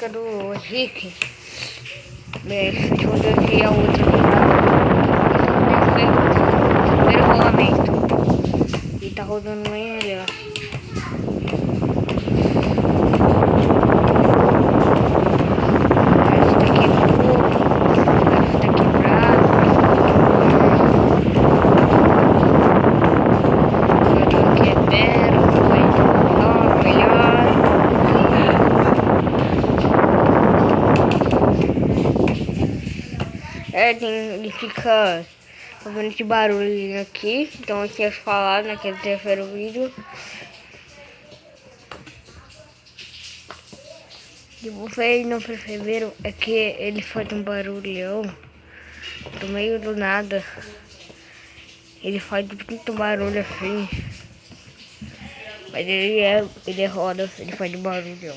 música do Henrique. Deixa eu ver aqui a outra. Primeiro rolamento. E tá rodando bem ali, ó. Esse daqui tá quebrado. Esse aqui é zero, melhor. Ele fica fazendo esse barulho aqui, então eu tinha falado naquele terceiro vídeo. E vocês não perceberam, é que ele faz um barulhão do meio do nada. Ele faz muito barulho assim, mas ele roda, ele faz um barulhão.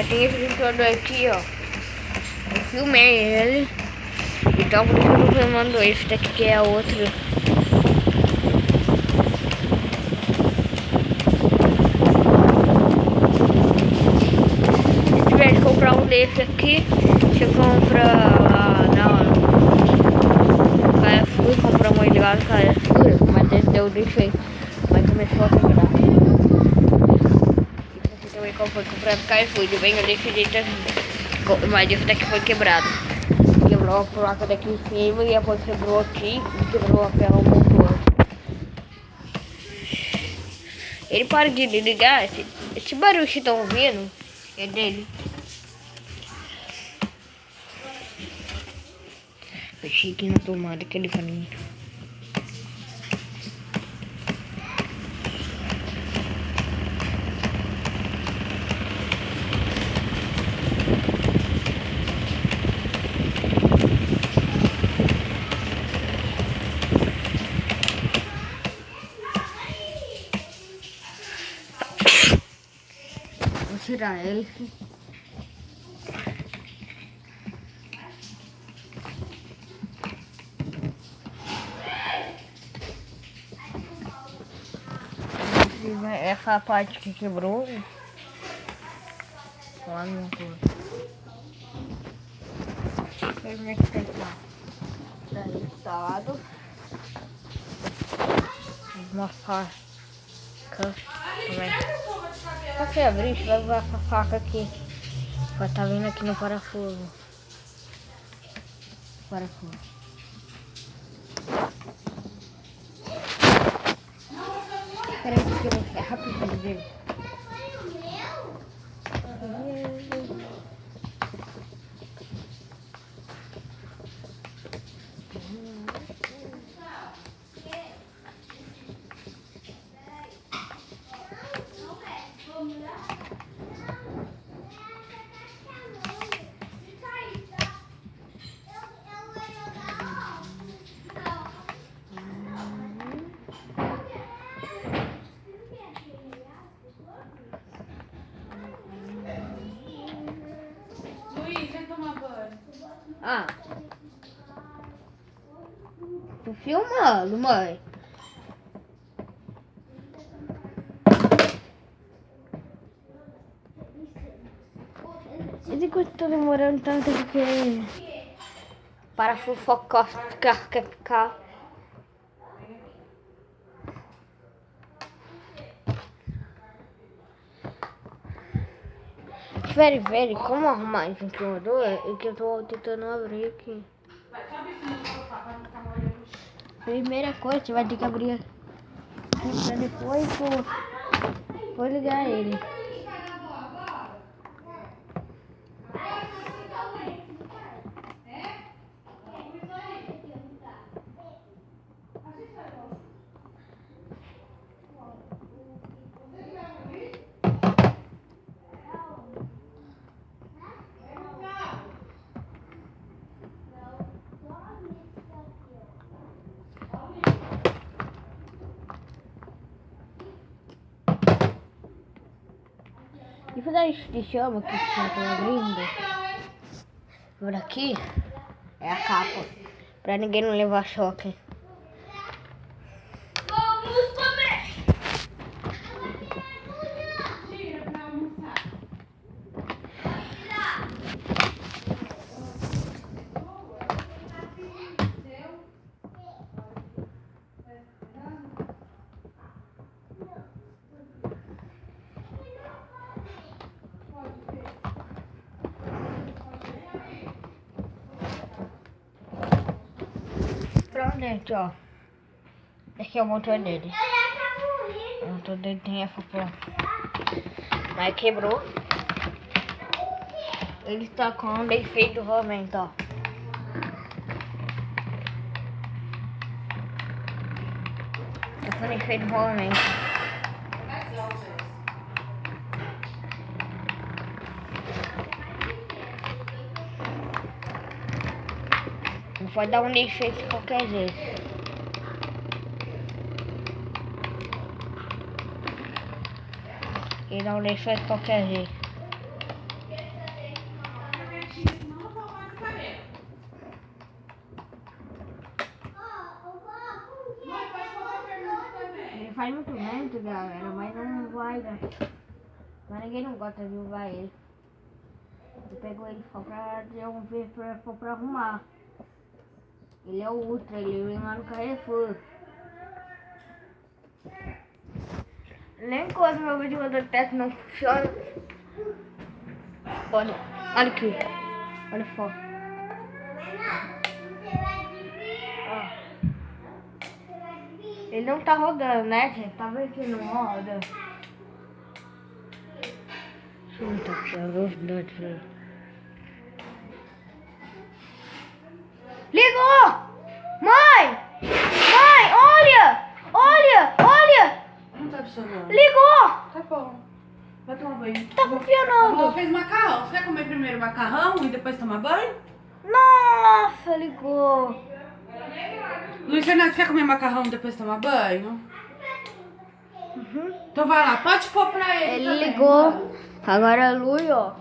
Tem esse computador aqui, ó. Eu filmei ele. Então por isso eu tô filmando esse daqui, que é outro. Se tiver que comprar um desse aqui, você compra lá no Carrefour, compra um ele lá no Carrefour, mas esse deu deixa aí. Mas começou a quebrar. Também comprar no Carrefour, ele vem desse jeito assim. Mas esse daqui foi quebrado. Quebrou a placa daqui em cima e depois quebrou aqui e quebrou a ferro motor. Ele para de ligar, esse barulho que estão ouvindo é dele. Fechei aqui na tomada que ele falou. Vou tirar ele. Essa parte que quebrou. Lá no corpo. Como é que tá aqui? Tá instalado. Uma faca. Também. Pra você abrir, você vai usar essa faca aqui. Vai estar vindo aqui no parafuso. Parafuso. Peraí, que eu vou ficar rapidinho dele. Ah, tô filmando, mãe. Desde quando tô demorando tanto que para fofocar, quer ficar. Very, como arrumar esse ventilador? É que eu tô tentando abrir aqui. Primeira coisa, você vai ter que abrir aqui pra depois vou ligar ele. Isso daí de chama que eu tô abrindo. Por aqui é a capa. Pra ninguém não levar choque. Vamos comer! Pronto, gente, ó. Esse é o motor dele. O motor dele tem essa porra. Mas quebrou. Ele está com um defeito do rolamento, ó. Tá com defeito do rolamento. Não pode dar um defeito de qualquer jeito. Ele dá um defeito de qualquer jeito. Ele faz muito vento, galera, mas não vai, né? Mas ninguém não gosta de usar ele. Eu pego ele só pra ver pra arrumar. Ele é o Ultra, ele vem lá no Carrefour. Nem quando meu ventilador de teto não funciona. Olha aqui. Olha só. Ó. Ele não tá rodando, né, gente? Tá vendo que não roda? Deixa eu botar aqui a velocidade. Ligou! Mãe! Mãe, olha! Olha! Olha! Não tá funcionando. Ligou! Tá bom. Vai tomar banho. Tá funcionando! Vovó fez macarrão. Você quer comer primeiro macarrão e depois tomar banho? Nossa, ligou! Luiz Fernando, você quer comer macarrão e depois tomar banho? Uhum. Então vai lá, pode pôr pra ele. Ele também. ligou. Agora a luz, ó.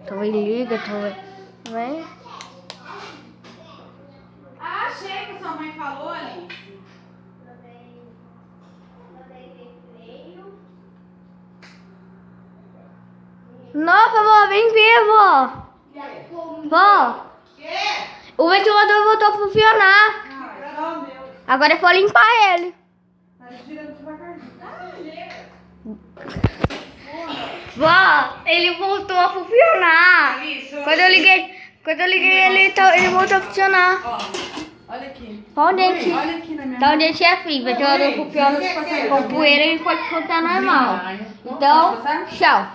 Então ele liga, vem. Ah, achei que sua mãe falou, Alice. Nossa, vó, vem ver, vó. Vó, o ventilador voltou a funcionar. Agora é só limpar ele. Vó, ele voltou a funcionar. Quando eu liguei ele voltou a funcionar. Ó, olha aqui. Só o dente. Olha aqui na minha Tá o dente é frio, o ventilador funciona com poeira e pode funcionar normal. Então, tchau.